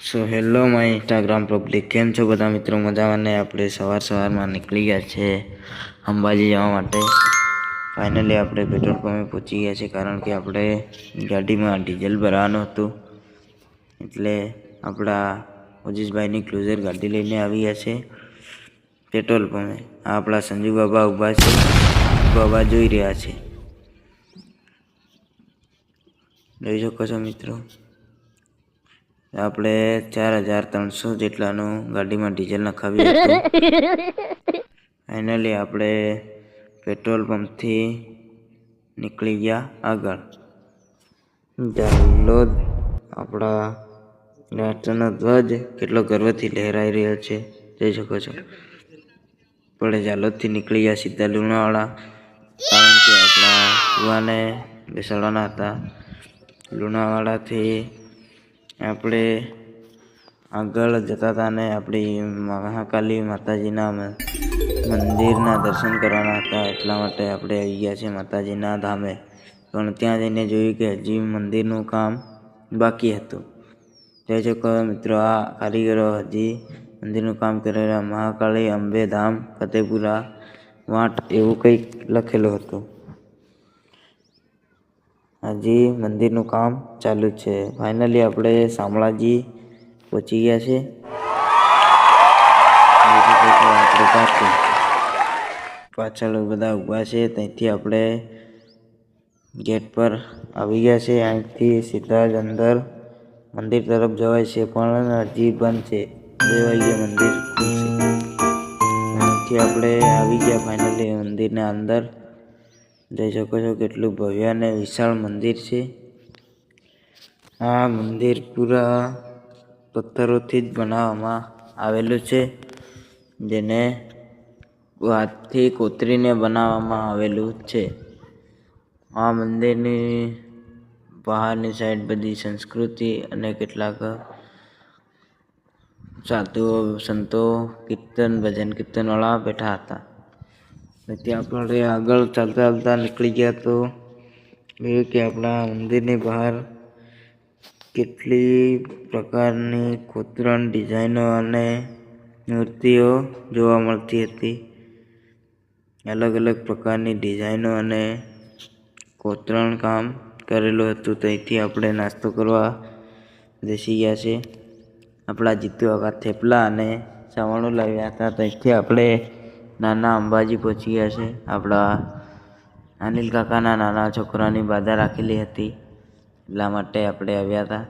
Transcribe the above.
So hello my Instagram public, કેમ છો બધા મિત્રો? મજામાં ને? આપણે સવારમાં નીકળી ગયા છે અંબાજી જવા માટે. ફાઇનલી આપણે પેટ્રોલ પંપે પહોંચી ગયા છે, કારણ કે આપણે ગાડીમાં ડીઝલ ભરાવાનું હતું. એટલે આપણા ઓજીસભાઈની ક્લુઝર ગાડી લઈને આવી ગયા છે પેટ્રોલ પંપે. આ આપણા સંજુ બાબા ઊભા છે, બાબા જોઈ રહ્યા છે, જોઈ શકો છો મિત્રો. આપણે 4300 જેટલાનું ગાડીમાં ડીઝલ નખાવ્યું હતું. ફાઇનલી આપણે પેટ્રોલ પંપથી નીકળી ગયા આગળ. જાલોદ આપણા રાષ્ટ્રનો ધ્વજ કેટલો ગર્વથી લહેરાઈ રહ્યો છે, જોઈ શકો છો. આપણે જાલોદથી નીકળી ગયા સીધા લુણાવાડા, કારણ કે આપણા કુવાને બેસાડવાના હતા. લુણાવાડાથી આપણે આગળ જતા હતા ને આપણી મહાકાલી માતાજીના મંદિરના દર્શન કરવાના હતા. એટલા માટે આપણે આવી ગયા છે માતાજીના ધામે. પણ ત્યાં જઈને જોયું કે હજી મંદિરનું કામ બાકી હતું. જોઈ શકો મિત્રો, આ કારીગરો હજી મંદિરનું કામ કરી રહ્યા. મહાકાળી અંબે ધામ ફતેપુરા વાંટ એવું કંઈક લખેલું હતું. હજી મંદિરનું કામ ચાલુ છે. ફાઇનલી આપણે શામળાજી પહોંચી ગયા છે. પાછળ બધા ઊભા છે, ત્યાંથી આપણે ગેટ પર આવી ગયા છે. અહીંથી સીધા જ અંદર મંદિર તરફ જવાય છે, પણ હજી બંધ છે. 2 વાગ્યે મંદિર ખુલશે. અહીંથી આપણે આવી ગયા ફાઇનલી મંદિરના અંદર. જોઈ શકો છો કેટલું ભવ્ય અને વિશાળ મંદિર છે. આ મંદિર પૂરા પથ્થરોથી જ બનાવવામાં આવેલું છે, જેને હાથથી કોતરીને બનાવવામાં આવેલું છે. આ મંદિરની બહારની સાઈડ બધી સંસ્કૃતિ અને કેટલાક સાધુઓ સંતો ભજન કીર્તનવાળા બેઠા હતા. ત્યાં આપણે આગળ ચાલતા નીકળી ગયા તો જોયું કે આપણા મંદિરની બહાર કેટલી પ્રકારની કોતરણ ડિઝાઇનો અને મૂર્તિઓ જોવા મળતી હતી. અલગ અલગ પ્રકારની ડિઝાઇનો અને કોતરણ કામ કરેલું હતું. ત્યાંથી આપણે નાસ્તો કરવા બેસી ગયા છે. આપણા જીતુ આવા થેપલા અને સવાણું લાવ્યા હતા. ત્યાંથી આપણે નાના અંબાજી પહોંચી ગયા છે. આપણા અનિલ કાકાના નાના છોકરાની બાધા રાખેલી હતી, એટલા માટે આપણે આવ્યા હતા.